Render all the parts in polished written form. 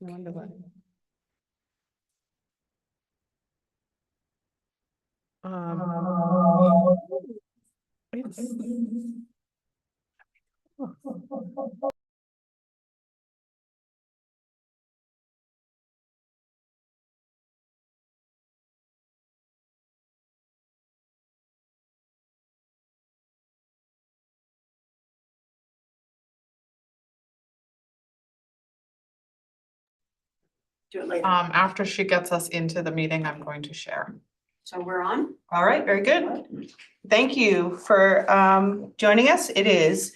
wonder what. It's, Do it later. After she gets us into the meeting, I'm going to share. So we're on? all right, very good. Thank you for joining us. It is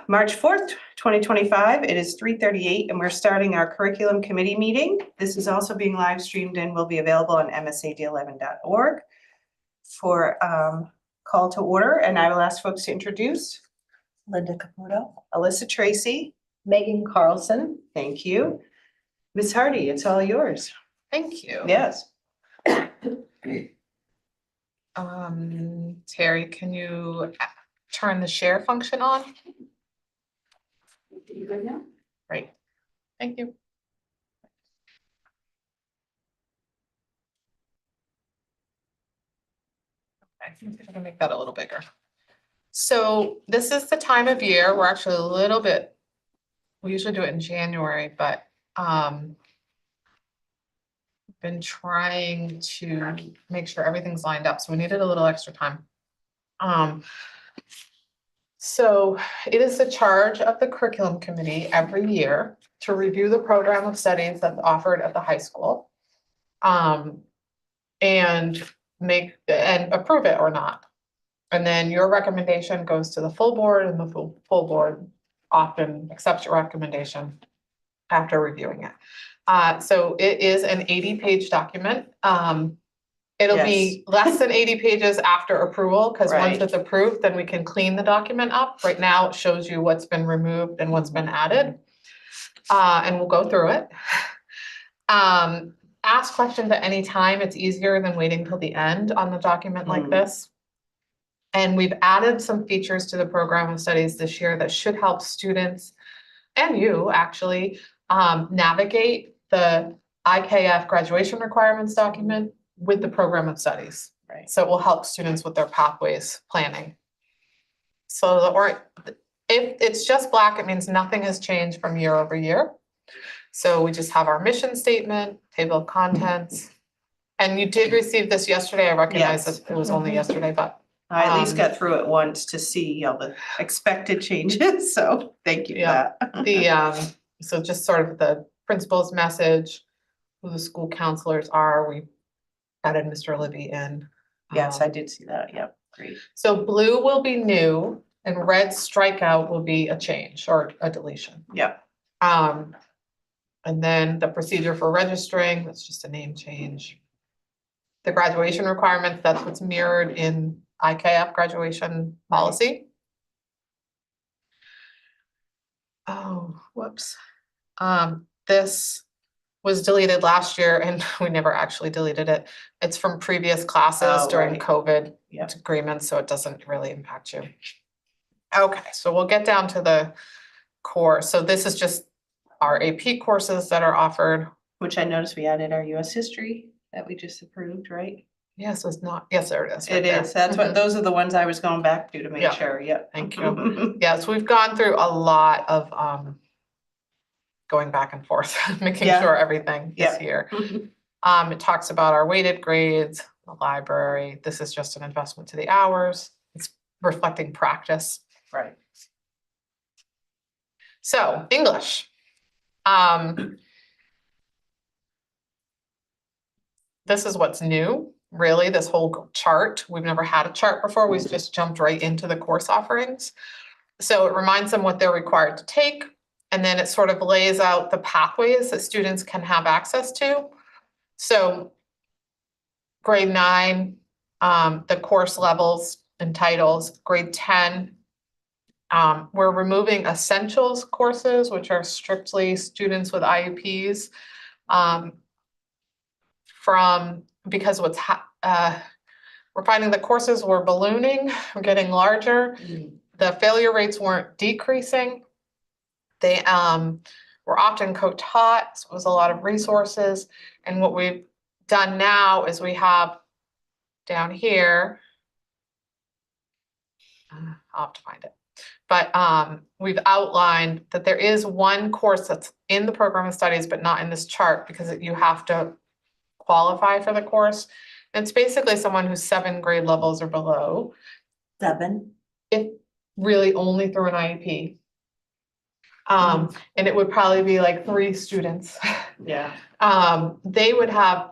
March 4th, 2025. It is 3:38 and we're starting our curriculum committee meeting. This is also being live streamed and will be available on MSAD11.org for call to order. And I will ask folks to introduce Linda Caputo. Alyssa Tracy. Megan Carlson. Thank you. Ms. Hardy, it's all yours. Thank you. Yes. Terry, can you turn the share function on? You good now? Great. Thank you. I think I'm gonna make that a little bigger. So this is the time of year, we're actually a little bit, we usually do it in January, but been trying to make sure everything's lined up, so we needed a little extra time. So it is the charge of the curriculum committee every year to review the program of studies that's offered at the high school. And approve it or not. And then your recommendation goes to the full board, and the full board often accepts your recommendation after reviewing it. So it is an 80-page document. It'll be less than 80 pages after approval, because once Right. it's approved, then we can clean the document up. Right now, it shows you what's been removed and what's been added. And we'll go through it. Ask questions at any time. It's easier than waiting till the end on the document like this. And we've added some features to the program of studies this year that should help students and you actually navigate the IKF graduation requirements document with the program of studies. Right. So it will help students with their pathways planning. So if it's just black, it means nothing has changed from year over year. So we just have our mission statement, table of contents. And you did receive this yesterday. I recognize Yes. that it was only yesterday, but I at least got through it once to see all the expected changes, so thank you for Yeah. that. So just sort of the principal's message, who the school counselors are. We added Mr. Libby in. Yes, I did see that. Yep, great. So blue will be new and red strikeout will be a change or a deletion. Yep. And then the procedure for registering, that's just a name change. The graduation requirements, that's what's mirrored in IKF graduation policy. Oh, whoops. This was deleted last year and we never actually deleted it. It's from previous classes during right. COVID Yep. agreements, so it doesn't really impact you. Okay, so we'll get down to the core. So this is just our AP courses that are offered. Which I noticed we added our US history that we just approved, right? Yes, it's not, yes, there it is. It is. That's what, those are the ones I was going back to make Yeah. sure. Yep. Thank you. Yes, we've gone through a lot of going back and forth, making Yeah. sure everything is Yeah. here. It talks about our weighted grades, the library. This is just an investment to the hours. It's reflecting practice. Right. So English. This is what's new, really, this whole chart. We've never had a chart before. We've just jumped right into the course offerings. So it reminds them what they're required to take. And then it sort of lays out the pathways that students can have access to. So grade 9, the course levels and titles. Grade 10, we're removing essentials courses, which are strictly students with IEPs, because we're finding the courses were ballooning, we're getting larger. The failure rates weren't decreasing. We're were often co-taught, so it was a lot of resources. And what we've done now is we have down here, I'll have to find it. But we've outlined that there is one course that's in the program of studies, but not in this chart because you have to qualify for the course. It's basically someone who's 7 grade levels or below, 7. if really only through an IEP. And it would probably be like 3 students. Yeah. They would have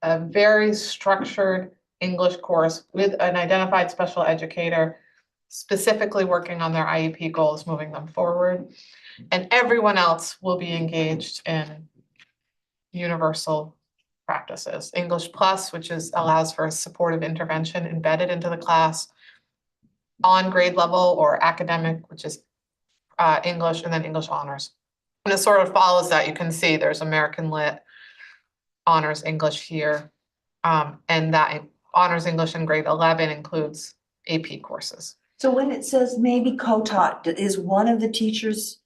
a very structured English course with an identified special educator specifically working on their IEP goals, moving them forward. And everyone else will be engaged in universal practices. English Plus, which allows for a supportive intervention embedded into the class on grade level, or academic, which is English, and then English honors. And it sort of follows that. You can see there's American Lit, honors English here. And that honors English in grade 11 includes AP courses. So when it says maybe co-taught, is one of the teachers?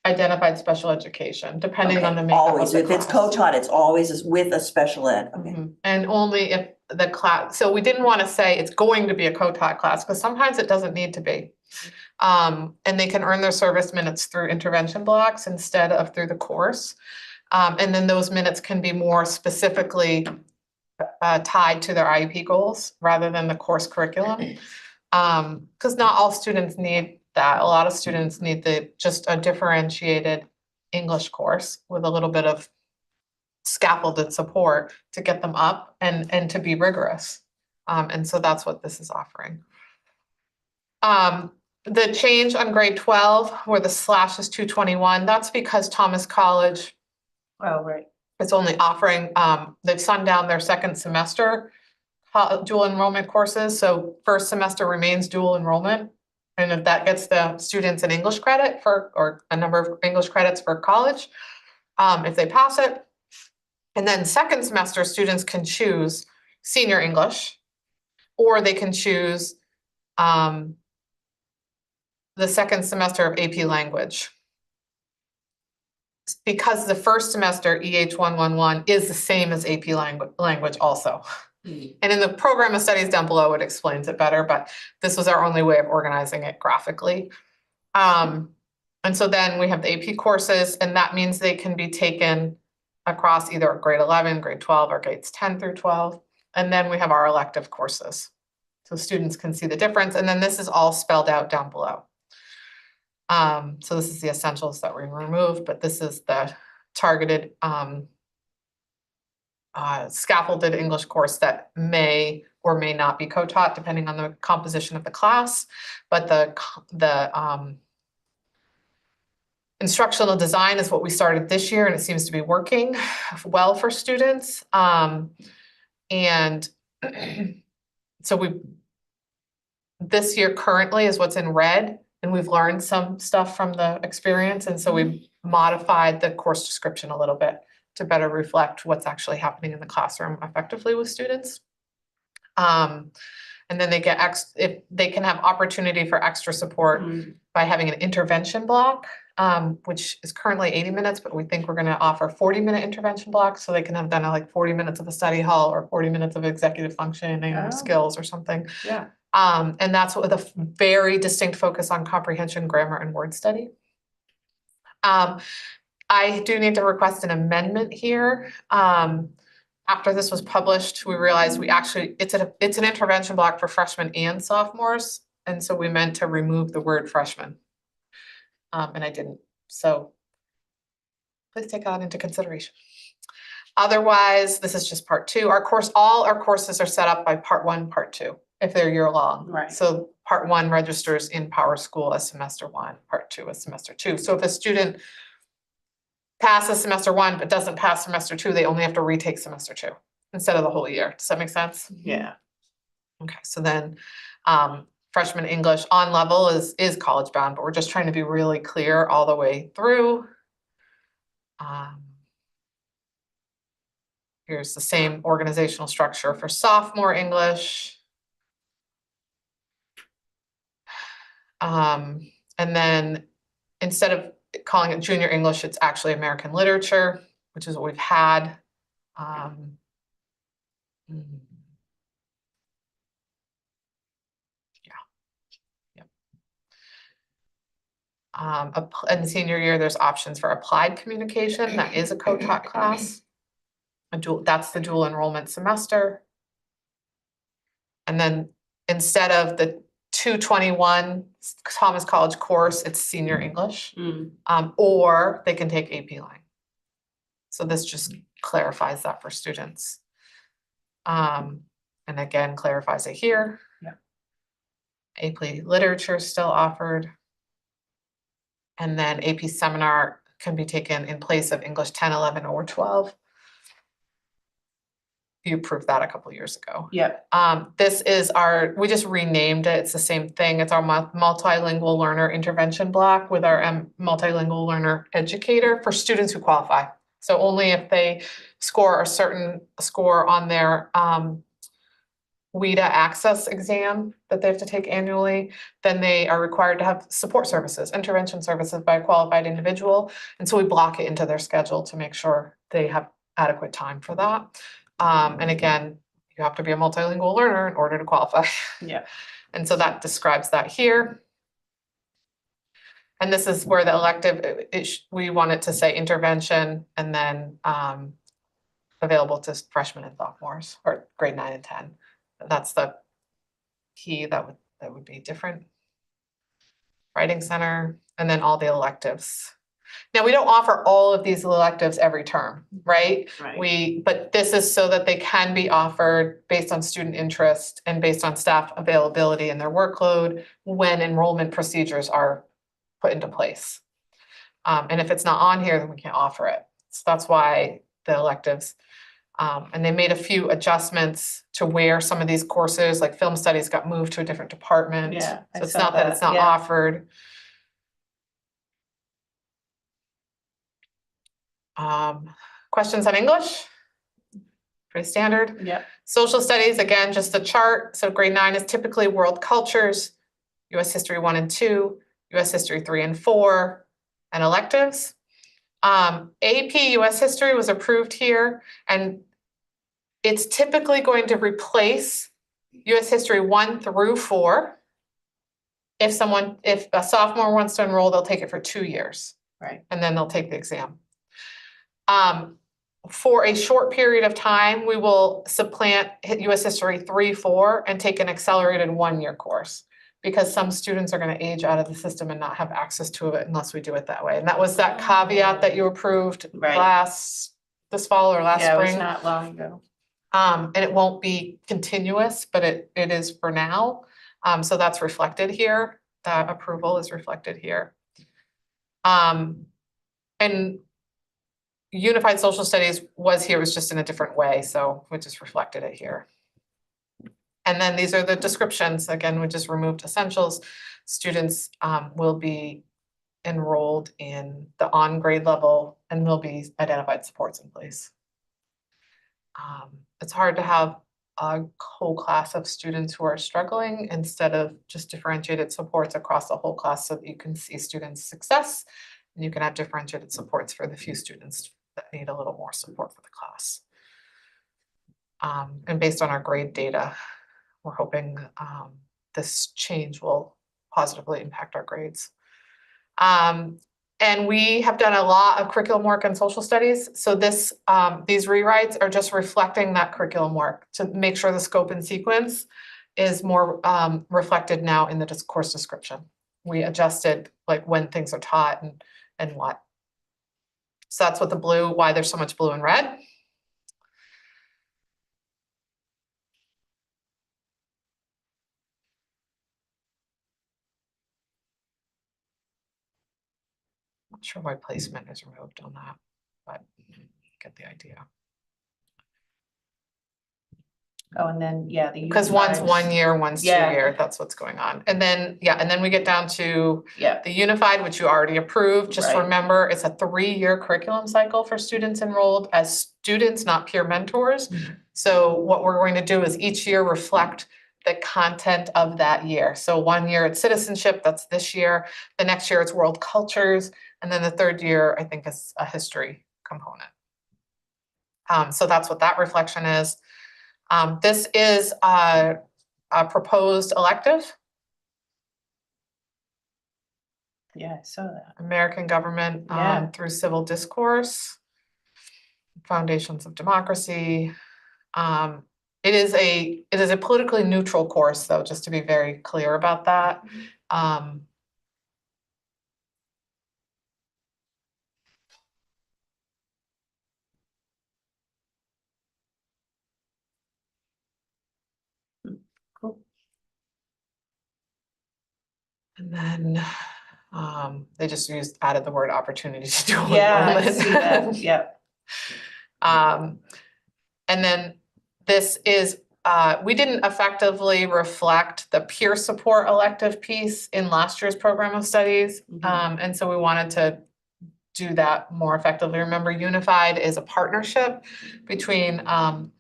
Identified special education, depending on the Okay, makeup of always, the if it's class. co-taught, it's always with a special ed, okay. Mhm. And only if the class, so we didn't want to say it's going to be a co-taught class, because sometimes it doesn't need to be. And they can earn their service minutes through intervention blocks instead of through the course. And then those minutes can be more specifically tied to their IEP goals rather than the course curriculum. Because not all students need that. A lot of students need just a differentiated English course with a little bit of scaffolded support to get them up and to be rigorous. And so that's what this is offering. The change on grade 12 where the slash is 221, that's because Thomas College Oh, right. is only offering, they've sundown their second semester dual enrollment courses. So first semester remains dual enrollment. And if that gets the students an English credit or a number of English credits for college, if they pass it. And then second semester, students can choose senior English, or they can choose the second semester of AP language. Because the first semester EH 111 is the same as AP language also. And in the program of studies down below, it explains it better, but this was our only way of organizing it graphically. And so then we have the AP courses, and that means they can be taken across either grade 11, grade 12, or grades 10 through 12. And then we have our elective courses. So students can see the difference. And then this is all spelled out down below. So this is the essentials that we removed, but this is the targeted scaffolded English course that may or may not be co-taught depending on the composition of the class. But the instructional design is what we started this year, and it seems to be working well for students. And so this year currently is what's in red, and we've learned some stuff from the experience. And so we've modified the course description a little bit to better reflect what's actually happening in the classroom effectively with students. And then they get if they can have opportunity for extra support by having an intervention block, which is currently 80 minutes, but we think we're going to offer 40-minute intervention blocks, so they can have done like 40 minutes of a study hall or 40 minutes of executive functioning or skills or something. Yeah. And that's with a very distinct focus on comprehension, grammar, and word study. I do need to request an amendment here. After this was published, we realized it's an intervention block for freshmen and sophomores. And so we meant to remove the word freshman. And I didn't. So please take that into consideration. Otherwise, this is just part 2. All our courses are set up by part 1, part 2, if they're year long. Right. So part 1 registers in PowerSchool as semester 1, part 2 as semester 2. So if a student passes semester 1 but doesn't pass semester 2, they only have to retake semester 2 instead of the whole year. Does that make sense? Yeah. Okay, so then freshman English on level is college bound, but we're just trying to be really clear all the way through. Here's the same organizational structure for sophomore English. And then instead of calling it junior English, it's actually American literature, which is what we've had. mm, In senior year, there's options for applied communication. That is a co-taught class. That's the dual enrollment semester. And then instead of the 221 Thomas College course, it's senior English, or they can take AP Lang. So this just clarifies that for students. And again, clarifies it here. Yeah. AP Literature is still offered. And then AP Seminar can be taken in place of English 10, 11, or 12. You approved that a couple of years ago. Yep. This is we just renamed it. It's the same thing. It's our multilingual learner intervention block with our multilingual learner educator for students who qualify. So only if they score a certain score on their WIDA access exam that they have to take annually, then they are required to have support services, intervention services by a qualified individual. And so we block it into their schedule to make sure they have adequate time for that. And again, you have to be a multilingual learner in order to qualify. Yeah. And so that describes that here. And this is where the elective, we want it to say intervention and then available to freshmen and sophomores, or grade 9 and 10. That's the key that would be different. Writing Center, and then all the electives. Now, we don't offer all of these electives every term, right? Right. But this is so that they can be offered based on student interest and based on staff availability and their workload when enrollment procedures are put into place. And if it's not on here, then we can't offer it. So that's why the electives, and they made a few adjustments to where some of these courses, like film studies, got moved to a different department. Yeah, I So it's saw not that it's not yeah. offered. Questions on English? Pretty standard. Yeah. Social studies, again, just a chart. So grade 9 is typically world cultures, US history 1 and 2, US history 3 and 4, and electives. AP US history was approved here, and it's typically going to replace US history 1 through 4. If a sophomore wants to enroll, they'll take it for 2 years. Right. And then they'll take the exam. For a short period of time, we will supplant US history 3, 4 and take an accelerated 1-year course, because some students are going to age out of the system and not have access to it unless we do it that way. And that was that caveat that you approved this fall or last Yeah, it was spring. not long ago. And it won't be continuous, but it is for now. So that's reflected here. That approval is reflected here. And Unified Social Studies was just in a different way, so we just reflected it here. And then these are the descriptions. Again, we just removed essentials. Students will be enrolled in the on grade level, and there'll be identified supports in place. It's hard to have a whole class of students who are struggling instead of just differentiated supports across the whole class, so that you can see students' success, and you can have differentiated supports for the few students that need a little more support for the class. And based on our grade data, we're hoping this change will positively impact our grades. And we have done a lot of curriculum work in social studies. So these rewrites are just reflecting that curriculum work to make sure the scope and sequence is more reflected now in the course description. We adjusted like when things are taught and what. So that's what the blue, why there's so much blue and red. Not sure why placement is removed on that, but get the idea. Oh, and then, yeah, Because one's 1 year, one's 2 year, that's what's going on. And then, and then we get down to the unified, which you already approved. Just remember, it's a 3-year curriculum cycle for students enrolled as students, not peer mentors. So what we're going to do is each year reflect the content of that year. So 1 year it's citizenship, that's this year. The next year it's world cultures. And then the third year, I think, is a history component. So that's what that reflection is. This is a proposed elective, Yeah, I saw that. American government Yeah. through civil discourse, foundations of democracy. It is a politically neutral course, though, just to be very clear about that. Cool. And then they just added the word opportunity to dual Yeah, I enrollment. see that, yeah. And then this is, we didn't effectively reflect the peer support elective piece in last year's program of studies. And so we wanted to do that more effectively. Remember, Unified is a partnership between an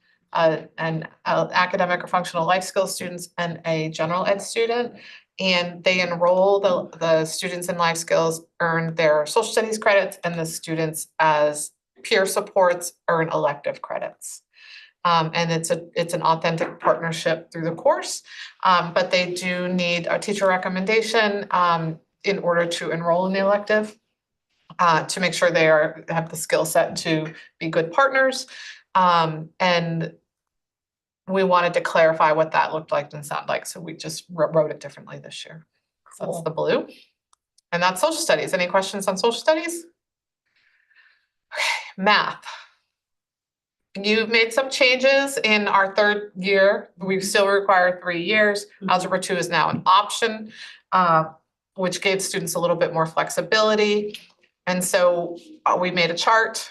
academic or functional life skills students and a general ed student. And they enroll the students in life skills, earn their social studies credits, and the students as peer supports earn elective credits. And it's an authentic partnership through the course, but they do need a teacher recommendation in order to enroll in the elective, to make sure they have the skill set to be good partners. And we wanted to clarify what that looked like and sound like, so we just wrote it differently this year. So that's the blue. And that's social studies. Any questions on social studies? Okay, math. You've made some changes in our third year. We still require 3 years. Algebra 2 is now an option, which gave students a little bit more flexibility. And so we made a chart.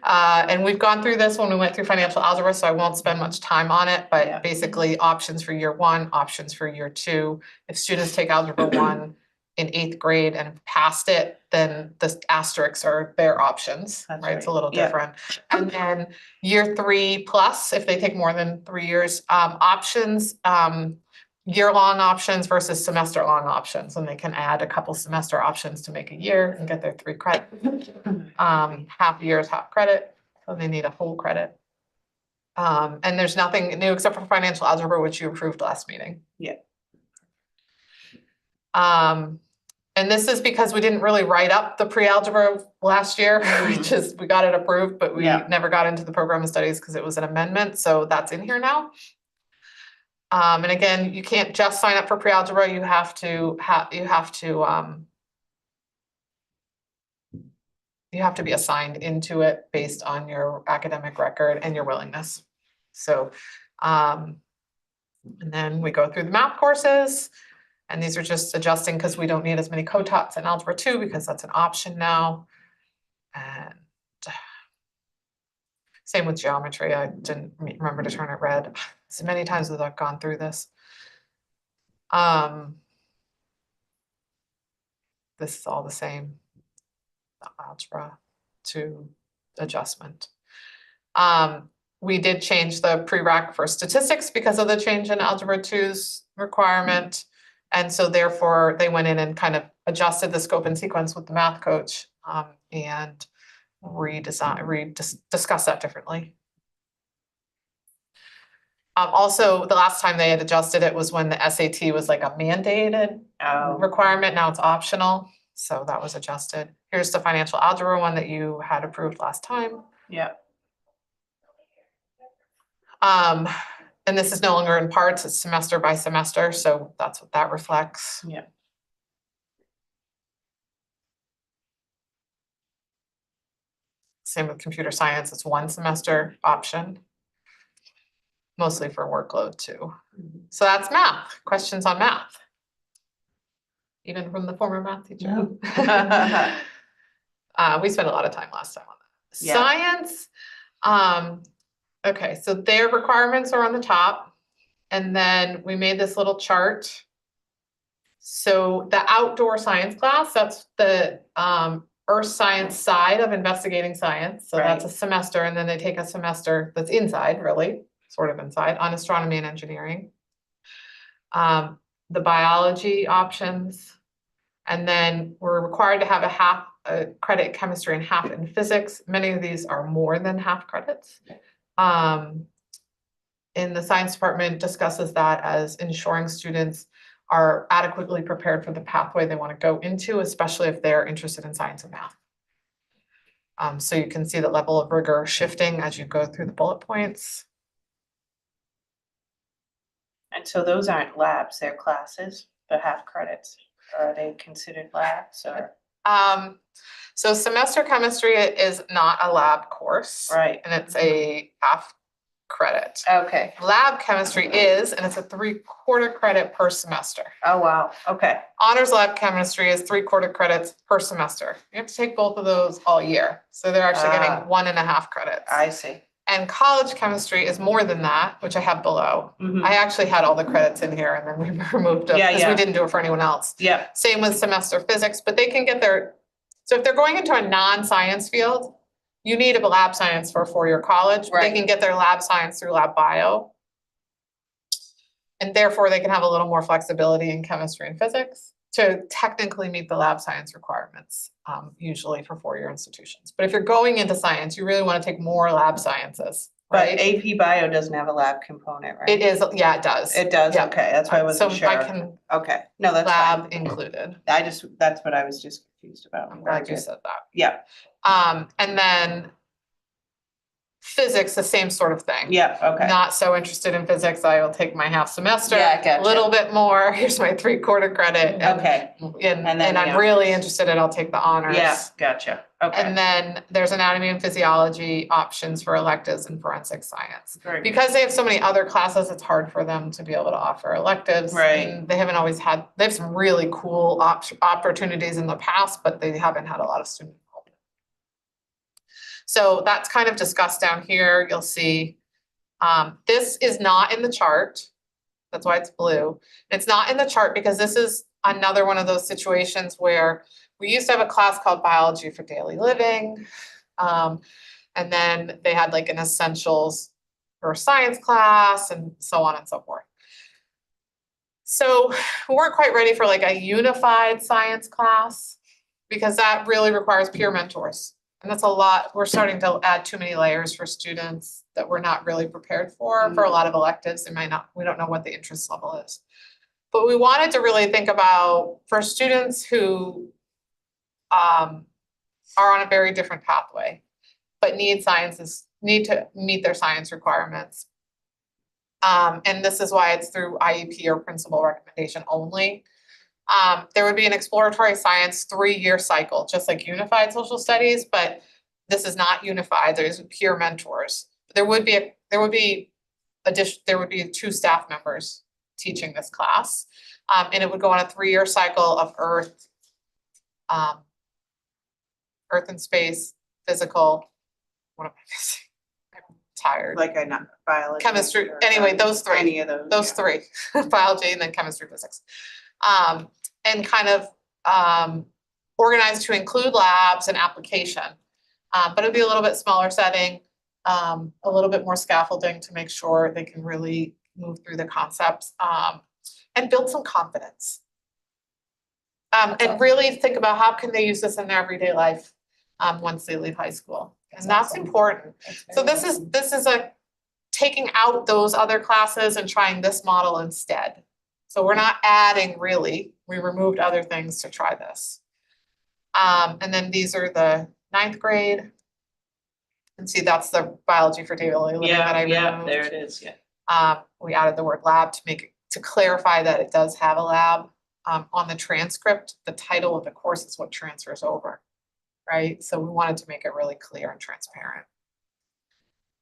And we've gone through this when we went through financial algebra, so I won't spend much time on it, but Yeah. basically options for year 1, options for year 2. If students take algebra 1 in 8th grade and passed it, then the asterisks are their options, That's right? It's a right. little Yeah. different. And then year 3 plus, if they take more than 3 years, options, year-long options versus semester-long options, and they can add a couple semester options to make a year and get their 3 credits. Half year is half credit, so they need a whole credit. And there's nothing new except for financial algebra, which you approved last meeting. Yeah. And this is because we didn't really write up the pre-algebra last year, which is, we got it approved, but we never got into the program of studies because it was an amendment, so that's in here now. And again, you can't just sign up for pre-algebra, you have to be assigned into it based on your academic record and your willingness. So, and then we go through the math courses, and these are just adjusting because we don't need as many co-tots in algebra 2 because that's an option now. And same with geometry. I didn't remember to turn it red so many times as I've gone through this. This is all the same, algebra 2 adjustment. We did change the prereq for statistics because of the change in algebra 2's requirement. And so therefore they went in and kind of adjusted the scope and sequence with the math coach, and discussed that differently. Also, the last time they had adjusted it was when the SAT was like a mandated requirement. Now it's optional. So that was adjusted. Here's the financial algebra one that you had approved last time. Yeah. And this is no longer in parts, it's semester by semester, so that's what that reflects. Yeah. Same with computer science, it's 1 semester option. Mostly for workload too. So that's math. Questions on math? Even from the former math teacher? No. We spent a lot of time last time on that. Yeah. Science, okay, so their requirements are on the top. And then we made this little chart. So the outdoor science class, that's the earth science side of investigating science. So that's a semester, and then they take a semester that's inside, really, sort of inside, on astronomy and engineering. The biology options, And then we're required to have a half a credit in chemistry and half in physics. Many of these are more than half credits. In the science department discusses that as ensuring students are adequately prepared for the pathway they want to go into, especially if they're interested in science and math. So you can see the level of rigor shifting as you go through the bullet points. And so those aren't labs, they're classes, the half credits. Are they considered labs or? So semester chemistry is not a lab course. Right. And it's a half credit. Okay. Lab chemistry is, and it's a 3/4 credit per semester. Oh, wow. Okay. Honors lab chemistry is 3/4 credits per semester. You have to take both of those all year. So they're actually getting 1.5 credits. I see. And college chemistry is more than that, which I have below. Mhm. I actually had all the credits in here and then we removed them Yeah, because yeah. we didn't do it for anyone else. Yeah. Same with semester physics, but they can get so if they're going into a non-science field, you need a lab science for a 4-year college. Right. They can get their lab science through lab bio. And therefore they can have a little more flexibility in chemistry and physics to technically meet the lab science requirements, usually for 4-year institutions. But if you're going into science, you really want to take more lab sciences, But right? AP Bio doesn't have a lab component, right? It is, yeah, it does. It does? Yeah. Okay, that's why I wasn't So sure. I can Okay, no, that's lab fine. included. That's what I was just confused about. I'm glad you said that. Yeah, And then physics, the same sort of thing. yeah, okay. Not so interested in physics, I will take my half semester. Yeah, gotcha. A little bit more, here's my 3/4 credit. Okay, And And then I'm the really interested in, I'll take the honors. yeah, gotcha. Okay. And then there's anatomy and physiology options for electives in forensic science. Very good. Because they have so many other classes, it's hard for them to be able to offer electives. Right. And they haven't always had, they have some really cool opportunities in the past, but they haven't had a lot of student involvement. So that's kind of discussed down here. You'll see, this is not in the chart. That's why it's blue. It's not in the chart because this is another one of those situations where we used to have a class called Biology for Daily Living. And then they had like an essentials for science class and so on and so forth. So we weren't quite ready for like a unified science class because that really requires peer mentors. And that's a lot. We're starting to add too many layers for students that we're not really prepared for a lot of electives. We don't know what the interest level is. But we wanted to really think about for students who are on a very different pathway, but need to meet their science requirements. And this is why it's through IEP or principal recommendation only. There would be an exploratory science 3-year cycle, just like unified social studies, but this is not unified. There's peer mentors. There would be 2 staff members teaching this class. And it would go on a 3-year cycle of earth and space, physical, what am I missing? I'm tired. Like not biology. Chemistry, or anyway, those 3. Any of those. Those 3, biology and then chemistry, physics. And kind of organized to include labs and application. But it'd be a little bit smaller setting, a little bit more scaffolding to make sure they can really move through the concepts and build some confidence. And really think about how can they use this in their everyday life once they leave high school. And that's important. So this is a taking out those other classes and trying this model instead. So we're not adding really, we removed other things to try this. And then these are the 9th grade. And see, that's the biology for daily living that I removed. Yeah, there it is, yeah. We added the word lab to clarify that it does have a lab. On the transcript, the title of the course is what transfers over, right? So we wanted to make it really clear and transparent.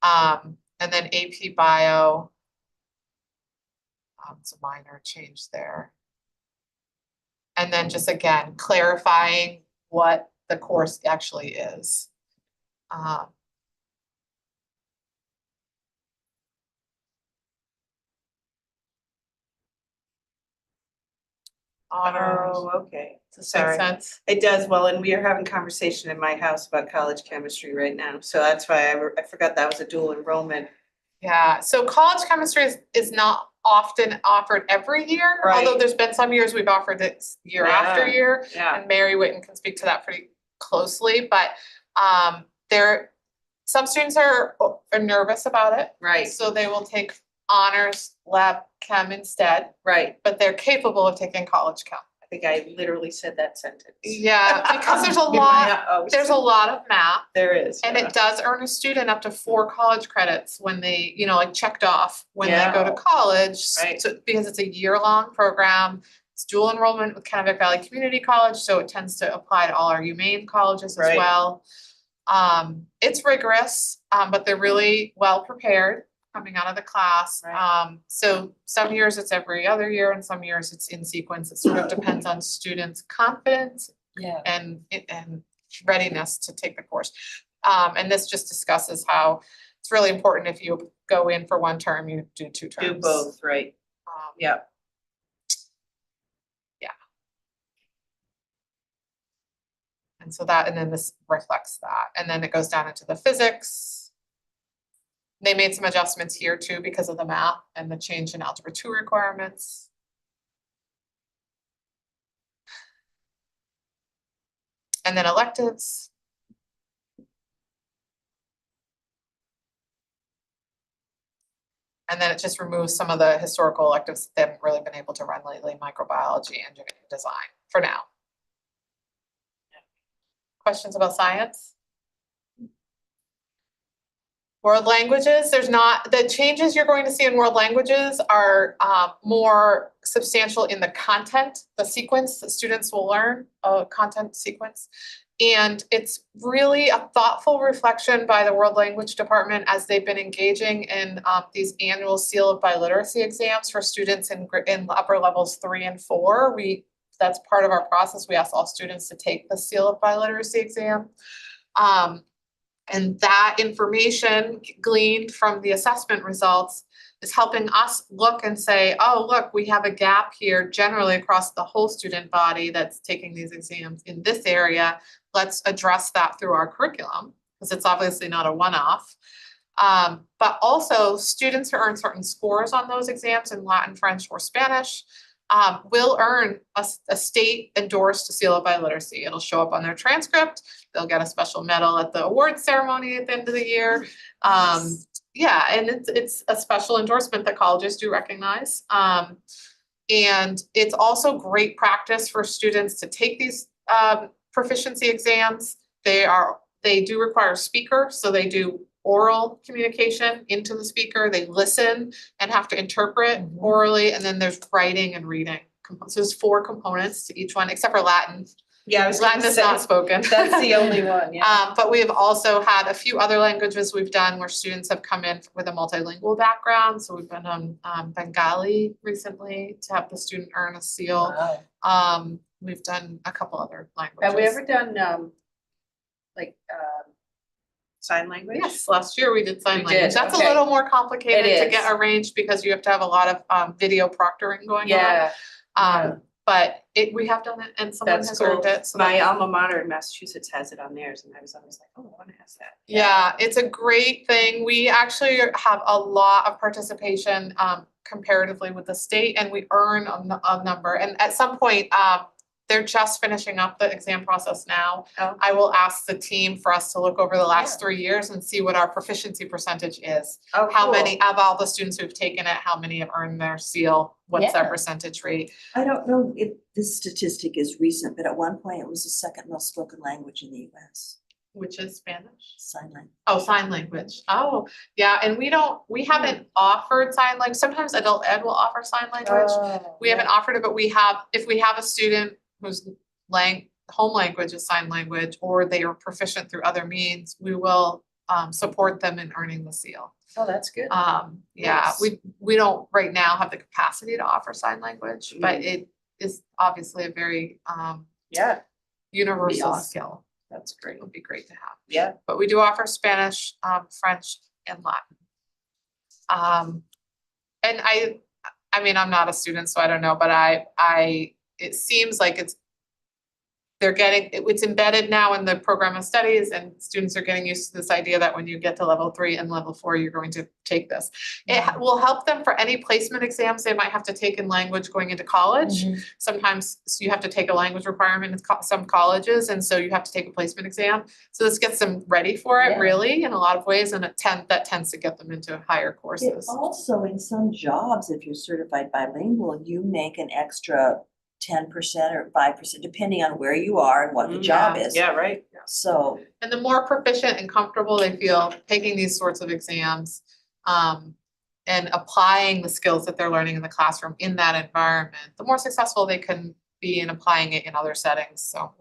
And then AP Bio, it's a minor change there. And then just again, clarifying what the course actually is. Honors. Oh, okay. Does that make Sorry. sense? It does, well, and we are having conversation in my house about college chemistry right now, so that's why I forgot that was a dual enrollment. Yeah, so college chemistry is not often offered every year, although Right. there's been some years we've offered it year after Yeah. year. Yeah. And Mary Witten can speak to that pretty closely, but some students are nervous about it. Right. So they will take honors lab chem instead, Right. but they're capable of taking college chem. I think I literally said that sentence. Yeah, because there's a In my lot, house. there's a lot of math. There is. And yeah. it does earn a student up to 4 college credits when they, like checked off when they go to Yeah. college. Right. So, because it's a year-long program, it's dual enrollment with Kennebec Valley Community College, so it tends to apply to all our UMaine colleges as Right. well. It's rigorous, but they're really well prepared coming out of the class. Right. So some years it's every other year and some years it's in sequence. It sort of depends on students' confidence Yeah. and readiness to take the course. And this just discusses how it's really important if you go in for one term, you do 2 terms. Do both, right? Yeah. And so that, and then this reflects that. And then it goes down into the physics. They made some adjustments here too because of the math and the change in algebra 2 requirements. And then electives. And then it just removes some of the historical electives that they haven't really been able to run lately, microbiology, engineering, design, for now. Questions about science? World languages, the changes you're going to see in world languages are more substantial in the content, the sequence that students will learn, content sequence. And it's really a thoughtful reflection by the World Language Department as they've been engaging in these annual Seal of Biliteracy exams for students in upper levels 3 and 4. That's part of our process. We ask all students to take the Seal of Biliteracy exam. And that information gleaned from the assessment results is helping us look and say, oh, look, we have a gap here generally across the whole student body that's taking these exams in this area. Let's address that through our curriculum, because it's obviously not a one-off. But also students who earn certain scores on those exams in Latin, French, or Spanish will earn a state endorsed Seal of Biliteracy. It'll show up on their transcript. They'll get a special medal at the awards ceremony at the end of the year. Yeah, and it's a special endorsement that colleges do recognize. And it's also great practice for students to take these proficiency exams. They do require a speaker, so they do oral communication into the speaker. They listen and have to interpret orally, and then there's writing and reading. So there's 4 components to each one, except for Latin. Yeah, I was Latin gonna is say, not spoken. that's the only one, yeah. But we have also had a few other languages we've done where students have come in with a multilingual background. So we've been on Bengali recently to have the student earn a seal. Wow. We've done a couple other languages. Have we ever done sign language? Yes, last year we did sign We language. did, That's a okay. little more complicated It to get is. arranged because you have to have a lot of video proctoring going on. Yeah. But we have done it and someone That's has cool. earned it. So My alma mater in Massachusetts has it on theirs, and I was always like, oh, I wanna ask that. Yeah, it's a great thing. We actually have a lot of participation comparatively with the state, and we earn a number. And at some point, they're just finishing up the exam process now. Oh. I will ask the team for us to look over the last Yeah. 3 years and see what our proficiency percentage is. Oh, How cool. many of all the students who've taken it, how many have earned their seal? What's their Yeah. percentage rate? I don't know if this statistic is recent, but at one point it was the second most spoken language in the US, Which is Spanish? sign language. Oh, sign language. Oh, yeah, and we haven't offered sign language. Sometimes adult ed will offer sign language. We haven't offered it, but if we have a student whose home language is sign language, or they are proficient through other means, we will support them in earning the seal. Oh, that's good. Yeah, Nice. we don't right now have the capacity to offer sign language, but it is obviously a very Yeah, universal awesome. skill. that's great. It would be great to have. Yeah. But we do offer Spanish, French, and Latin. And I mean, I'm not a student, so I don't know, but it seems like it's it's embedded now in the program of studies, and students are getting used to this idea that when you get to level 3 and level 4, you're going to take this. It will help them for any placement exams they might have to take in language going into college. Sometimes you have to take a language requirement in some colleges, and so you have to take a placement exam. So this gets them ready for it, Yeah. really, in a lot of ways, and that tends to get them into higher It courses. also, in some jobs, if you're certified bilingual, you make an extra 10% or 5%, depending on where you are and what the job is. Yeah, right. So, And the more proficient and comfortable they feel taking these sorts of exams, and applying the skills that they're learning in the classroom in that environment, the more successful they can be in applying it in other settings. So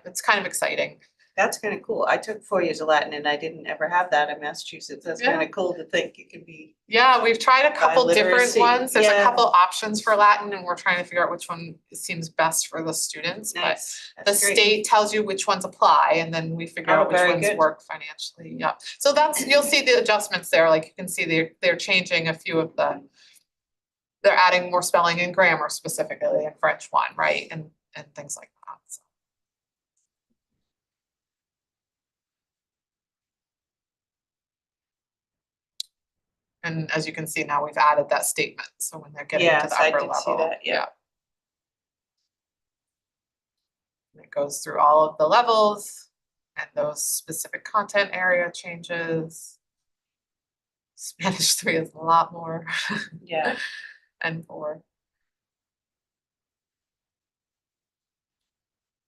it's kind of exciting. That's kind of cool. I took 4 years of Latin and I didn't ever have that in Massachusetts. That's Yeah. kind of cool to think it could be. Yeah, we've tried a couple different Biliteracy, ones. There's a yeah. couple options for Latin, and we're trying to figure out which one seems best for the students. But Nice. the That's great. state tells you which ones apply, and then we figure Oh, out which very ones good. work financially. Yeah. So you'll see the adjustments there. Like you can see they're changing a few of they're adding more spelling and grammar specifically in French 1, right? And things like that. So. And as you can see now, we've added that statement. So when they're getting into Yes, the I upper did see level. that, yeah. And it goes through all of the levels and those specific content area changes. Spanish 3 is a lot more. Yeah. And 4.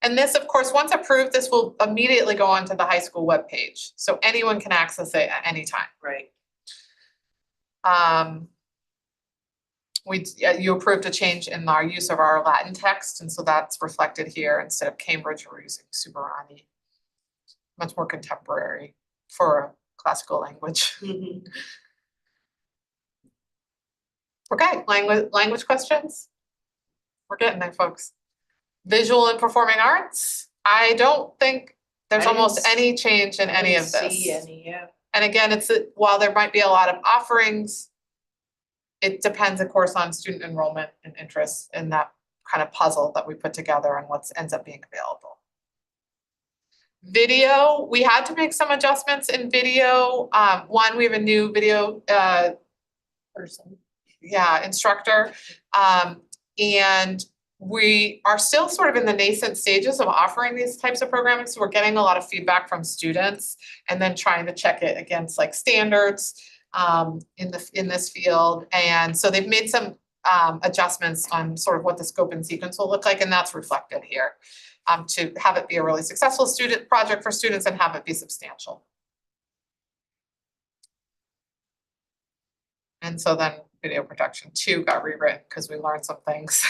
And this, of course, once approved, this will immediately go onto the high school webpage. So anyone can access it at any time. Right. You approved a change in our use of our Latin text, and so that's reflected here. Instead of Cambridge, we're using Subarani. Much more contemporary for a classical language. Mhm. Okay, language questions? We're getting there, folks. Visual and performing arts? I don't think there's I didn't almost any change in I any didn't of this. see any, yeah. And again, while there might be a lot of offerings, it depends, of course, on student enrollment and interest in that kind of puzzle that we put together and what ends up being available. Video, we had to make some adjustments in video. One, we have a new video person. instructor. And we are still sort of in the nascent stages of offering these types of programming. So we're getting a lot of feedback from students and then trying to check it against like standards in this field. And so they've made some adjustments on sort of what the scope and sequence will look like, and that's reflected here to have it be a really successful student project for students and have it be substantial. And so then video production 2 got rewritten because we learned some things.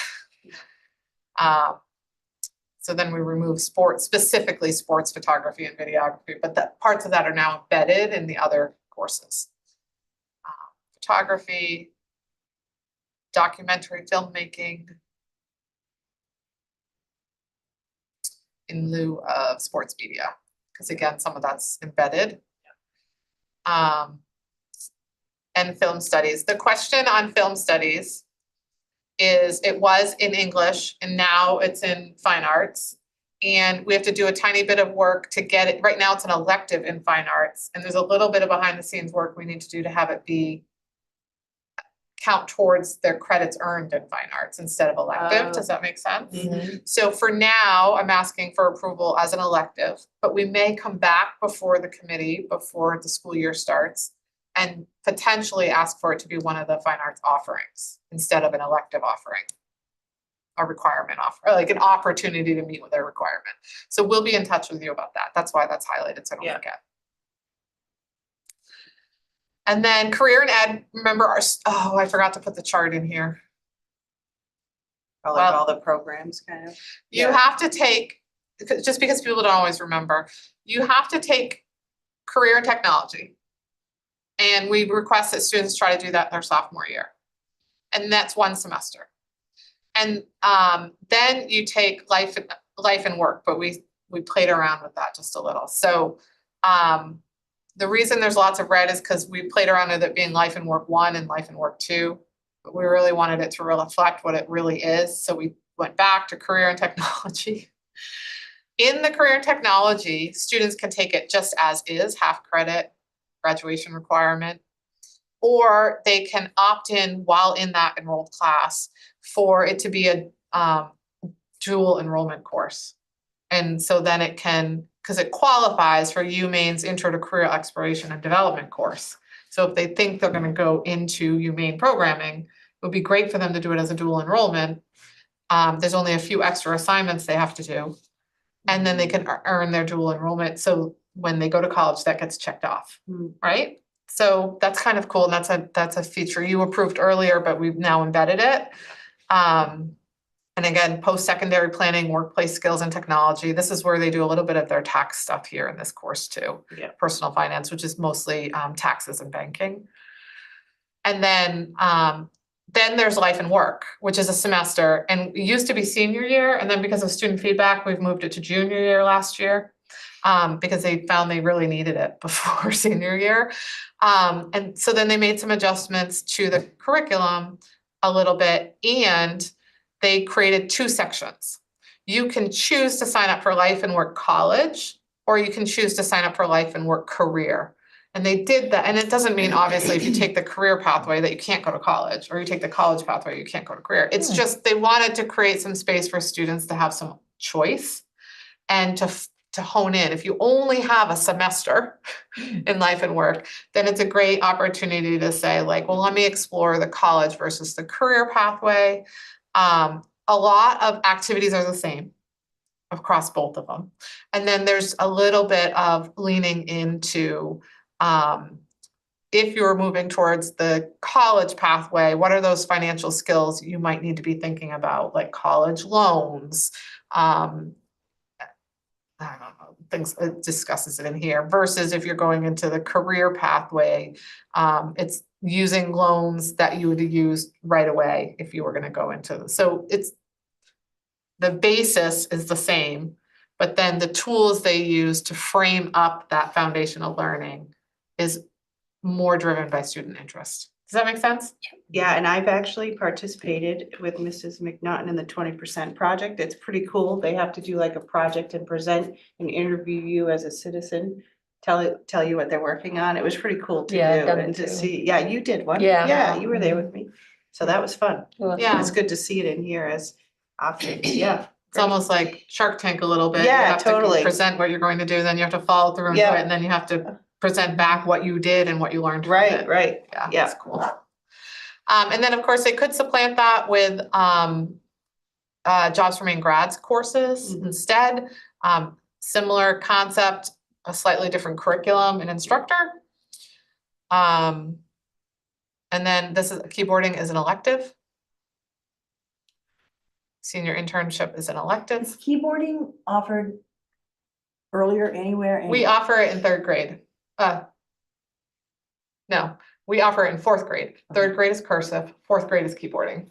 So then we remove specifically sports photography and videography, but parts of that are now embedded in the other courses. Photography, documentary filmmaking, in lieu of sports media, because again, some of that's embedded. And film studies. The question on film studies is it was in English and now it's in fine arts. And we have to do a tiny bit of work to get it. Right now it's an elective in fine arts. And there's a little bit of behind the scenes work we need to do to have it count towards their credits earned in fine arts instead of elective. Does that make sense? Mm-hmm. So for now, I'm asking for approval as an elective, but we may come back before the committee, before the school year starts, and potentially ask for it to be one of the fine arts offerings instead of an elective offering, a requirement offer, like an opportunity to meet with their requirement. So we'll be in touch with you about that. That's why that's highlighted, so I don't forget. And then career and ed, remember I forgot to put the chart in here. Or like all the programs kind of. You have to take, just because people don't always remember, you have to take career and technology. And we request that students try to do that in their sophomore year. And that's 1 semester. And then you take life and work, but we played around with that just a little. So the reason there's lots of red is because we played around with it being life and work 1 and life and work 2. But we really wanted it to reflect what it really is. So we went back to career and technology. In the career and technology, students can take it just as is, half credit, graduation requirement. Or they can opt in while in that enrolled class for it to be a dual enrollment course. And so then it can, because it qualifies for UMaine's Intro to Career Exploration and Development course. So if they think they're gonna go into UMaine programming, it would be great for them to do it as a dual enrollment. There's only a few extra assignments they have to do. And then they can earn their dual enrollment. So when they go to college, that gets checked off, right? So that's kind of cool. And that's a feature you approved earlier, but we've now embedded it. And again, post-secondary planning, workplace skills and technology. This is where they do a little bit of their tax stuff here in this course too. Yeah. Personal finance, which is mostly taxes and banking. And then there's life and work, which is a semester, and it used to be senior year. And then because of student feedback, we've moved it to junior year last year. Because they found they really needed it before senior year. And so then they made some adjustments to the curriculum a little bit, and they created 2 sections. You can choose to sign up for life and work college, or you can choose to sign up for life and work career. And they did that, and it doesn't mean obviously if you take the career pathway that you can't go to college, or you take the college pathway, you can't go to career. It's just they wanted to create some space for students to have some choice and to hone in. If you only have a semester in life and work, then it's a great opportunity to say like, well, let me explore the college versus the career pathway. A lot of activities are the same across both of them. And then there's a little bit of leaning into, if you're moving towards the college pathway, what are those financial skills you might need to be thinking about, like college loans, I don't know, things, it discusses it in here, versus if you're going into the career pathway, it's using loans that you would use right away if you were gonna go into, so it's, the basis is the same, but then the tools they use to frame up that foundational learning is more driven by student interest. Does that make sense? Yeah, and I've actually participated with Mrs. McNaughton in the 20% project. It's pretty cool. They have to do like a project and present and interview you as a citizen. Tell you what they're working on. It was pretty cool to do Yeah, I've done it and to too. see. Yeah, you did one. Yeah. Yeah, you were there with me. So that was fun. Yeah. It's good to see it in here as options. Yeah. It's almost like Shark Tank a little bit. Yeah, You have to totally. present what you're going to do, then you have to follow through and do Yeah. it, and then you have to present back what you did and what you learned from Right, it. right. Yeah, Yeah. that's cool. And then, of course, they could supplant that with Jobs for Maine grads courses Mhm. instead. Similar concept, a slightly different curriculum and instructor. And then this is, keyboarding is an elective. Senior internship is an elective. Is keyboarding offered earlier anywhere? We offer it in 3rd grade. No, we offer it in 4th grade. 3rd grade is cursive, 4th grade is keyboarding.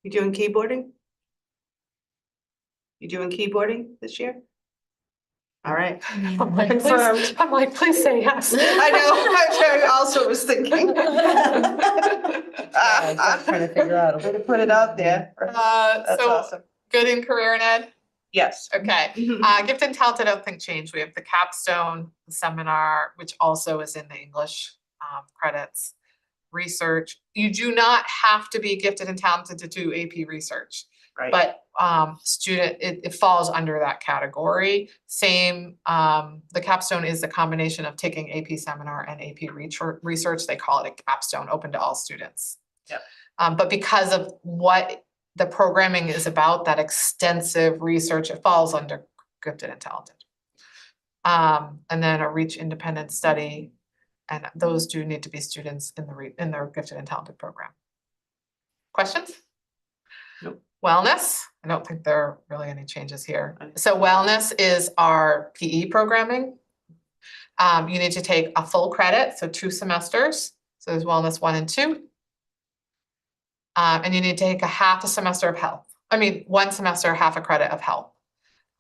You doing keyboarding? You doing keyboarding this year? All right. I'm like, Confirmed. please, I'm like, please say yes. I know, I also was thinking. I'm trying to figure out. Way to put it out there. That's So awesome. good in career and ed? Yes. Okay. Mhm. Gifted and talented, I don't think changed. We have the capstone, the seminar, which also is in the English credits, research. You do not have to be gifted and talented to do AP research, Right. but it falls under that category. Same, the capstone is the combination of taking AP seminar and AP research. They call it a capstone, open to all students. Yep. But because of what the programming is about, that extensive research, it falls under gifted and talented. And then a reach independent study, and those do need to be students in their gifted and talented program. Questions? Nope. Wellness, I don't think there are really any changes here. Okay. So wellness is our PE programming. You need to take a full credit, so 2 semesters. So there's wellness 1 and 2. And you need to take a half a semester of health. I mean, 1 semester, half a credit of health.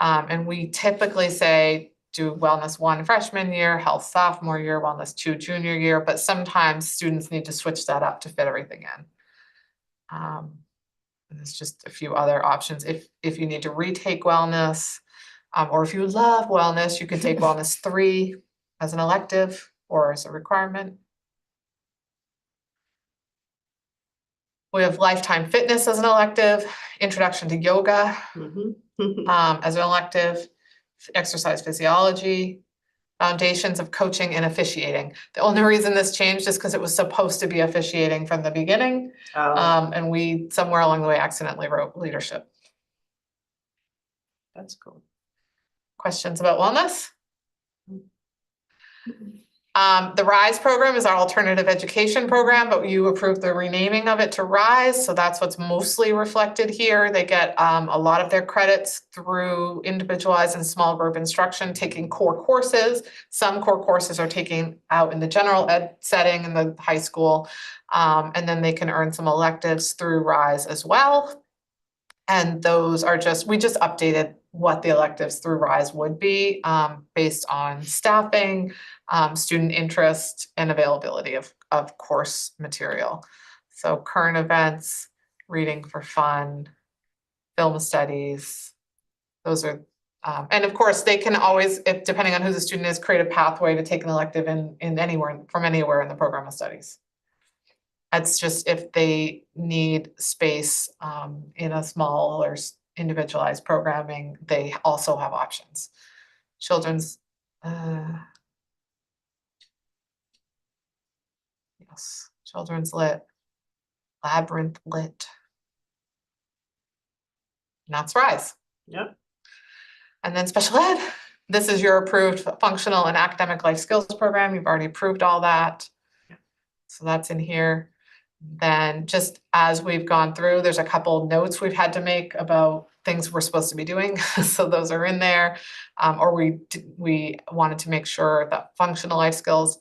And we typically say do wellness 1 freshman year, health sophomore year, wellness 2 junior year, but sometimes students need to switch that up to fit everything in. there's just a few other options. If you need to retake wellness, or if you love wellness, you can take wellness 3 as an elective or as a requirement. We have lifetime fitness as an elective, introduction to yoga Mhm. as an elective, exercise physiology, foundations of coaching and officiating. The only reason this changed is because it was supposed to be officiating from the beginning. And we somewhere along the way accidentally wrote leadership. That's cool. Questions about wellness? The RISE program is our alternative education program, but you approved the renaming of it to RISE, so that's what's mostly reflected here. They get a lot of their credits through individualized and small group instruction, taking core courses. Some core courses are taken out in the general ed setting in the high school, and then they can earn some electives through RISE as well. And those are we just updated what the electives through RISE would be based on staffing, student interest, and availability of course material. So current events, reading for fun, film studies, those are, and of course, they can always, if depending on who the student is, create a pathway to take an elective in anywhere, from anywhere in the program of studies. It's just if they need space in a small or individualized programming, they also have options. Children's, yes, children's lit, labyrinth lit. And that's RISE. Yep. And then special ed. This is your approved functional and academic life skills program. You've already approved all that. So that's in here. Then just as we've gone through, there's a couple notes we've had to make about things we're supposed to be doing. So those are in there. Or we wanted to make sure that functional life skills,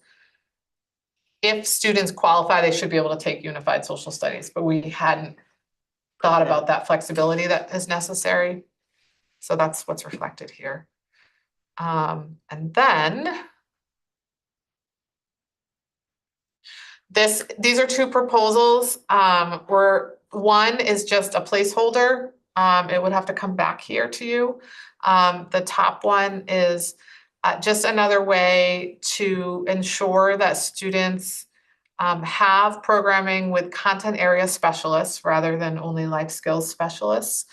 if students qualify, they should be able to take unified social studies, but we hadn't thought about that flexibility that is necessary. So that's what's reflected here. And then these are 2 proposals. One is just a placeholder. It would have to come back here to you. The top one is just another way to ensure that students have programming with content area specialists rather than only life skills specialists,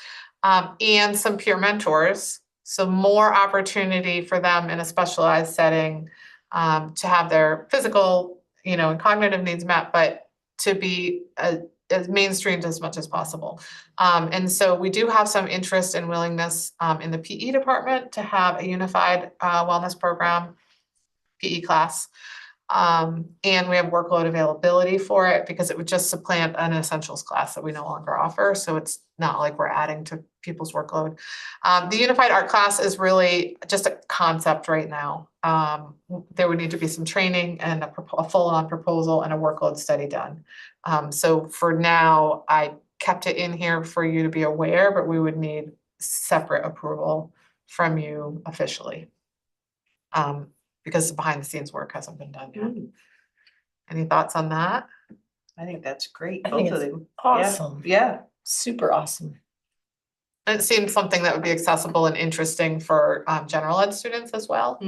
and some peer mentors. So more opportunity for them in a specialized setting to have their physical, and cognitive needs met, but to be as mainstreamed as much as possible. And so we do have some interest and willingness in the PE department to have a unified wellness program, PE class. And we have workload availability for it because it would just supplant an essentials class that we no longer offer. So it's not like we're adding to people's workload. The unified art class is really just a concept right now. There would need to be some training and a full-on proposal and a workload study done. So for now, I kept it in here for you to be aware, but we would need separate approval from you officially. Because the behind the scenes work hasn't been done yet. Any thoughts on that? I think that's great. I think Both of it's them. awesome. Yeah. Super awesome. It seems something that would be accessible and interesting for general ed students as well.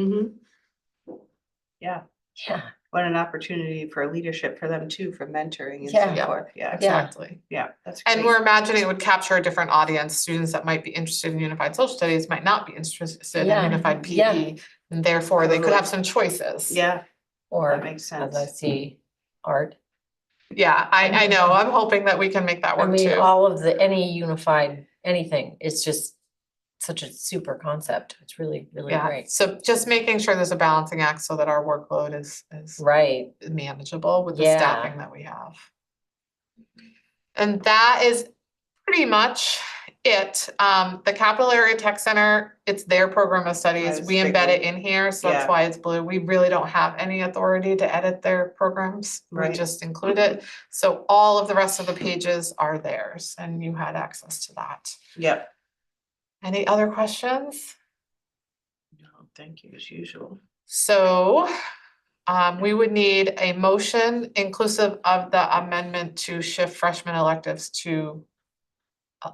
Yeah. Yeah. What an opportunity for leadership for them too, for mentoring and Yeah. so forth. Yeah. Exactly. Yeah. That's And great. we're imagining it would capture a different audience. Students that might be interested in unified social studies might not be interested Yeah. in unified PE. Yeah. And therefore they could Totally. have some choices. Yeah, Or that makes as I sense. see art. Yeah, I know. I'm hoping that we can make that I work mean, too. all of any unified, anything, it's just such a super concept. It's really, really Yeah, great. so just making sure there's a balancing act so that our workload is Right. manageable with the Yeah. staffing that we have. And that is pretty much it. The Capital Area Tech Center, it's their program of studies. was We embed it thinking- in here, so that's Yeah. why it's blue. We really don't have any authority to edit their programs. We Right. just include it. So all of the rest of the pages are theirs and you had access to that. Yep. Any other questions? No, thank you as usual. So we would need a motion inclusive of the amendment to shift freshman electives to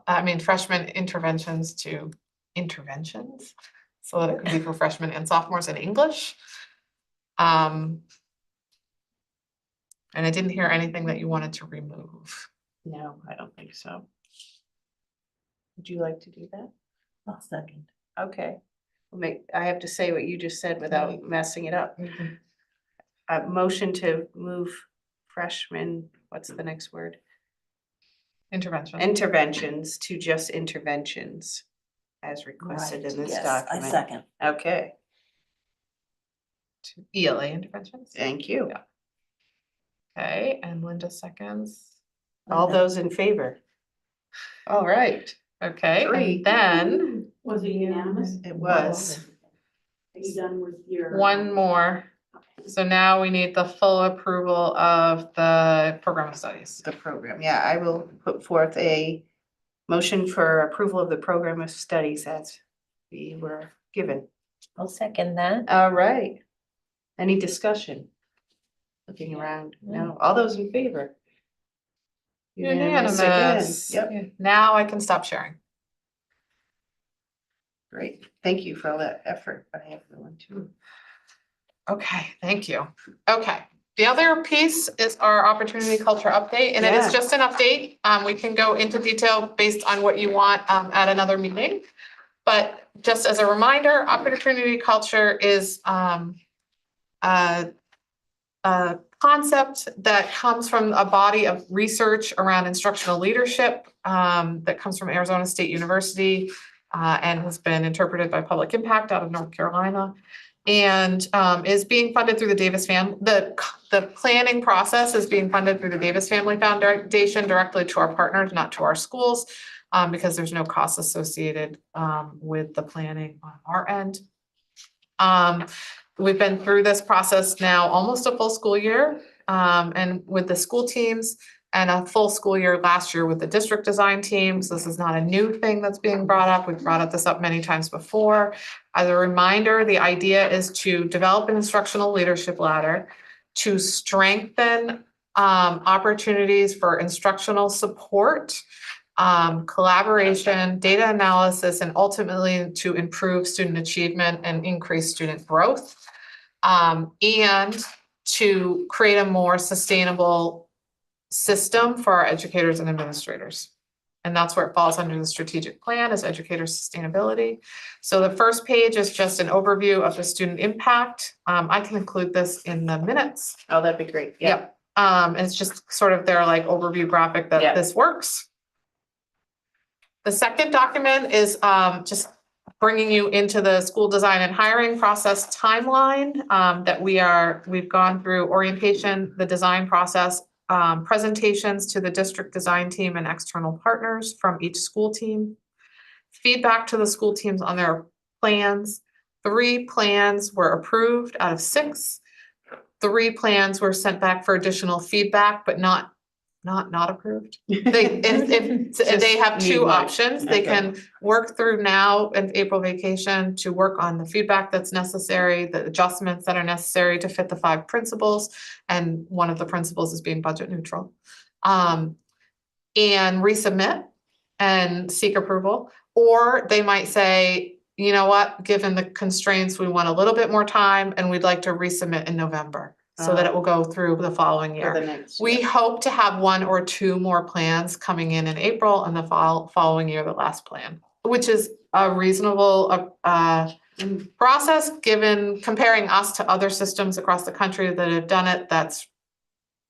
I mean, freshman interventions to interventions, so that it could be for freshmen and sophomores in English. And I didn't hear anything that you wanted to remove. No, I don't think so. Would you like to do that? I'll second. Okay. I have to say what you just said without messing it up. Mhm. A motion to move freshmen, what's the next word? Intervention. Interventions to just interventions as requested Right, in this yes, I document. second. Okay, To ELA interventions. thank you. Yeah. Okay, and Linda seconds. All Linda. those in favor? All right, Okay, Three. and then Was it unanimous? it was. Are you done with your? one more. So now we need the full approval of the program of studies. The program, yeah, I will put forth a motion for approval of the program of studies as we were given. I'll second that. All right. Any discussion? Looking around, no, all those in favor? Unanimous. Again. Yep, Now I can stop sharing. great, thank you for all that effort by everyone too. Okay, thank you. Okay, the other piece is our opportunity culture update, and it Yeah. is just an update. We can go into detail based on what you want at another meeting. But just as a reminder, opportunity culture is a concept that comes from a body of research around instructional leadership that comes from Arizona State University and has been interpreted by Public Impact out of North Carolina. And is being funded through the Davis family. The planning process is being funded through the Davis Family Foundation directly to our partners, not to our schools, because there's no costs associated with the planning on our end. We've been through this process now almost a full school year, and with the school teams, and a full school year last year with the district design teams. This is not a new thing that's being brought up. We've brought this up many times before. As a reminder, the idea is to develop an instructional leadership ladder to strengthen opportunities for instructional support, collaboration, data analysis, and ultimately to improve student achievement and increase student growth, and to create a more sustainable system for our educators and administrators. And that's where it falls under the strategic plan is educator sustainability. So the first page is just an overview of the student impact. I can include this in the minutes. Oh, that'd be great, yeah. Yep. It's just sort of their like overview graphic Yeah. that this works. The second document is just bringing you into the school design and hiring process timeline that we've gone through orientation, the design process, presentations to the district design team and external partners from each school team, feedback to the school teams on their plans. 3 plans were approved out of 6. 3 plans were sent back for additional feedback, but not approved. If they have Just 2 need more. options, they Okay. can work through now and April vacation to work on the feedback that's necessary, the adjustments that are necessary to fit the 5 principles. And one of the principles is being budget neutral. And resubmit and seek approval, or they might say, you know what, given the constraints, we want a little bit more time and we'd like to resubmit in November so that it will go through the following For year. the next We year. hope to have 1 or 2 more plans coming in April and the following year, the last plan, which is a reasonable process given comparing us to other systems across the country that have done it.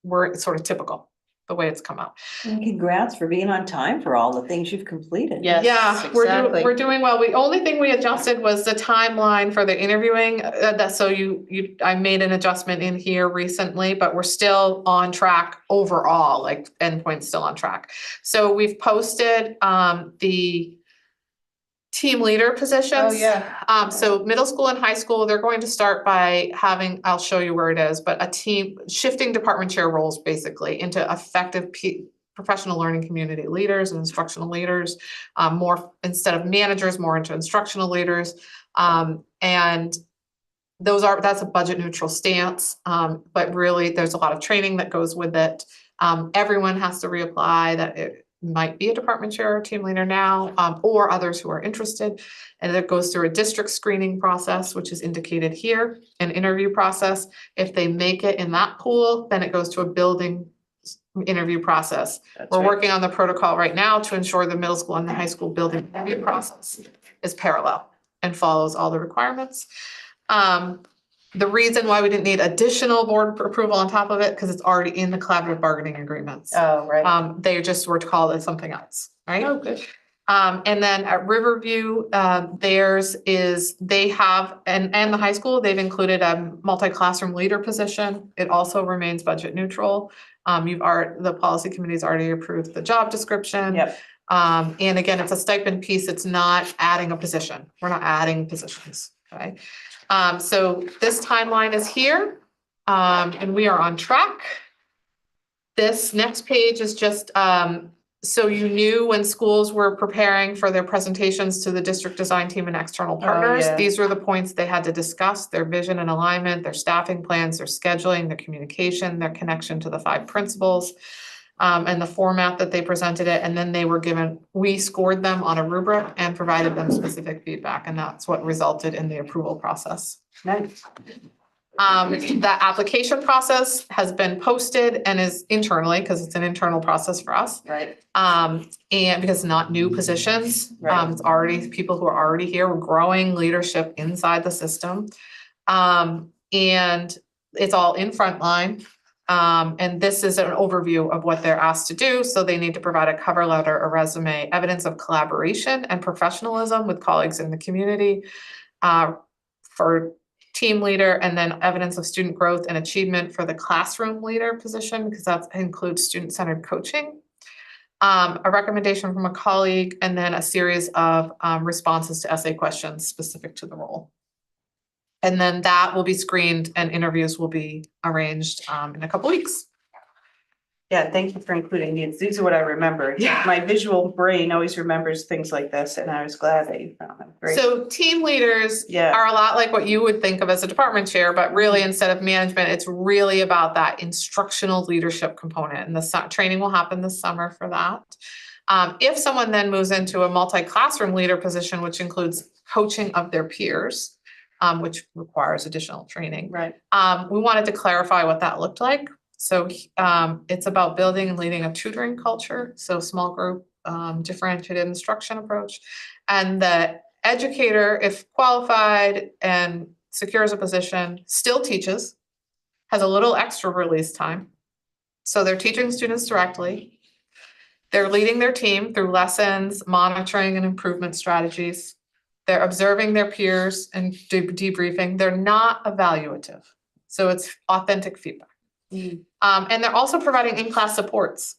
We're sort of typical the way it's come out. And congrats for being on time for all the things you've completed. Yes, Yeah, exactly. we're doing well. The only thing we adjusted was the timeline for the interviewing. I made an adjustment in here recently, but we're still on track overall, like endpoint's still on track. So we've posted the team leader positions. Oh, yeah. So middle school and high school, they're going to start by having, I'll show you where it is, but a team shifting department chair roles basically into effective professional learning community leaders and instructional leaders, more instead of managers, more into instructional leaders. And that's a budget neutral stance, but really there's a lot of training that goes with it. Everyone has to reapply might be a department chair or team leader now, or others who are interested. And it goes through a district screening process, which is indicated here, an interview process. If they make it in that pool, then it goes to a building interview process. That's We're right. working on the protocol right now to ensure the middle school and the high school building interview process is parallel and follows all the requirements. The reason why we didn't need additional board approval on top of it, because it's already in the collaborative bargaining agreements. Oh, right. They just were called it something else, right? Oh, good. And then at Riverview, theirs is, they have, and the high school, they've included a multi-classroom leader position. It also remains budget neutral. The policy committee's already approved the job description. Yep. And again, it's a stipend piece. It's not adding a position. We're not adding positions, okay? So this timeline is here, and we are on track. This next page is just, so you knew when schools were preparing for their presentations to the district design team and external partners, yeah. these were the points they had to discuss: their vision and alignment, their staffing plans, their scheduling, their communication, their connection to the 5 principles, and the format that they presented it. And then we scored them on a rubric and provided them specific feedback, and that's what resulted in the approval process. Nice. The application process has been posted and is internally, because it's an internal process for us. Right. And because it's not new positions, Right. it's already people who are already here. We're growing leadership inside the system. And it's all in frontline. And this is an overview of what they're asked to do. So they need to provide a cover letter, a resume, evidence of collaboration and professionalism with colleagues in the community, for team leader, and then evidence of student growth and achievement for the classroom leader position, because that includes student-centered coaching. A recommendation from a colleague, and then a series of responses to essay questions specific to the role. And then that will be screened and interviews will be arranged in a couple weeks. Yeah, thank you for including these. These are what I remember. Yeah. My visual brain always remembers things like this, and I was glad that you found them. Great. So team leaders Yeah. are a lot like what you would think of as a department chair, but really instead of management, it's really about that instructional leadership component. And the training will happen this summer for that. If someone then moves into a multi-classroom leader position, which includes coaching of their peers, which requires additional training. Right. We wanted to clarify what that looked like. So it's about building and leading a tutoring culture, so small group, differentiated instruction approach. And the educator, if qualified and secures a position, still teaches, has a little extra release time. So they're teaching students directly. They're leading their team through lessons, monitoring and improvement strategies. They're observing their peers and debriefing. They're not evaluative. So it's authentic feedback. And they're also providing in-class supports.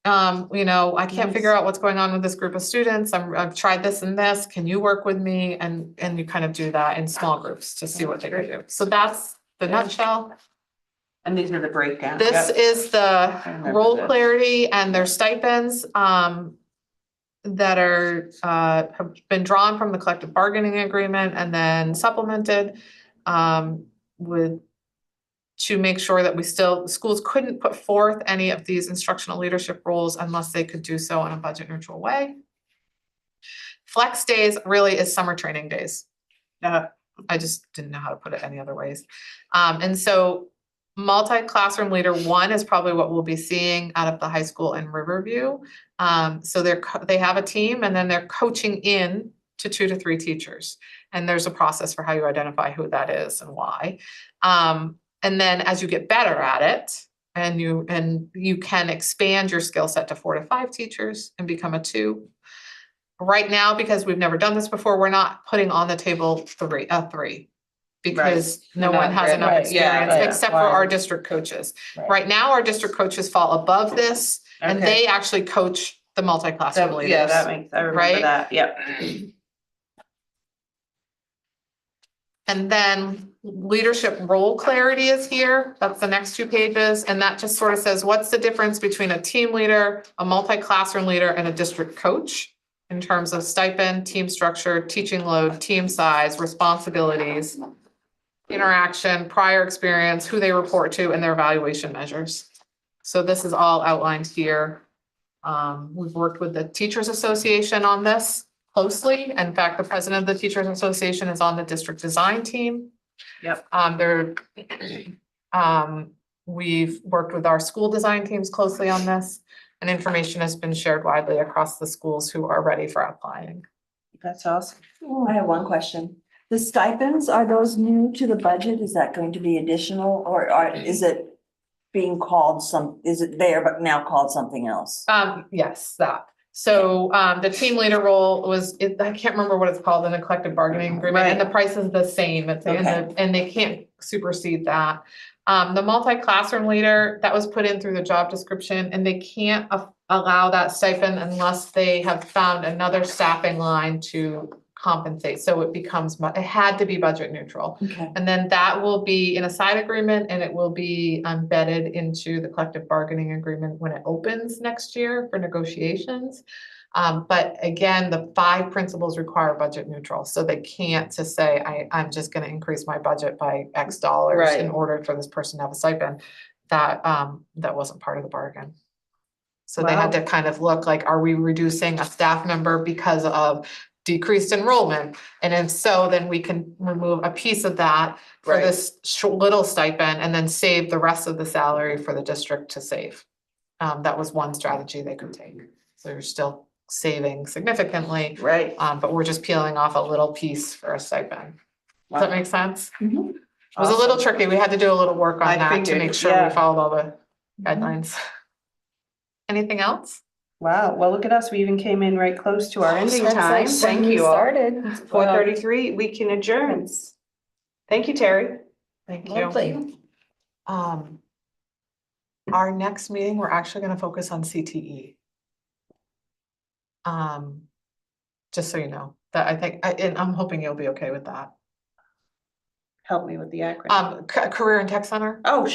I can't figure out what's going on with this group of students. I've tried this and this. Can you work with me? And you kind of do that in small groups to see what they can do. So that's the nutshell. And these are the breakdowns. This Yep. is the remember role this. clarity and their stipends that have been drawn from the collective bargaining agreement and then supplemented to make sure that schools couldn't put forth any of these instructional leadership roles unless they could do so in a budget neutral way. Flex days really is summer training days. I just didn't know how to put it any other ways. And so multi-classroom leader 1 is probably what we'll be seeing out of the high school in Riverview. So they have a team and then they're coaching in to 2 to 3 teachers. And there's a process for how you identify who that is and why. And then as you get better at it, and you can expand your skill set to 4 to 5 teachers and become a 2. Right now, because we've never done this before, we're not putting on the table 3, because no They're one not has enough ready. Yeah, experience, yeah. except for our district coaches. Right. Right now, our district coaches fall above this, and Okay. they actually coach the multi-classroom leaders. Yeah, I remember right? that. Yep. And then leadership role clarity is here. That's the next 2 pages. And that just sort of says, what's the difference between a team leader, a multi-classroom leader, and a district coach in terms of stipend, team structure, teaching load, team size, responsibilities, interaction, prior experience, who they report to, and their evaluation measures. So this is all outlined here. We've worked with the Teachers Association on this closely. In fact, the president of the Teachers Association is on the district design team. Yep. We've worked with our school design teams closely on this, and information has been shared widely across the schools who are ready for applying. That's awesome. I have one question. The stipends, are those new to the budget? Is that going to be additional or is it being called is it there but now called something else? Yes, that. So, the team leader role I can't remember what it's called in the collective bargaining agreement, and the price is the same. And they can't supersede that. The multi-classroom leader, that was put in through the job description, and they can't allow that stipend unless they have found another staffing line to compensate. So it had to be budget neutral. Okay. And then that will be in a side agreement, and it will be embedded into the collective bargaining agreement when it opens next year for negotiations. But again, the 5 principals require budget neutral, so they can't just say, I'm just gonna increase my budget by X dollars Right. in order for this person to have a stipend. That wasn't part of the bargain. So they had Wow. to kind of look like, are we reducing a staff member because of decreased enrollment? And if so, then we can remove a piece of that for Right. this little stipend and then save the rest of the salary for the district to save. That was one strategy they could take. So you're still saving significantly, Right. but we're just peeling off a little piece for a stipend. Does that make sense? Mhm. It was a little Awesome. tricky. We had to do a little work on I that to figured, make sure yeah. we followed all the guidelines. Anything else? Wow, well, look at us. We even came in right close to our ending That's time. like Thank when we you all. started. 4:33, we can adjourn. Thank you, Terry. Thank you. Lovely. Our next meeting, we're actually gonna focus on CTE. Just so you know, that and I'm hoping you'll be okay with that. Help me with the acronym. Career and Tech Center. Oh,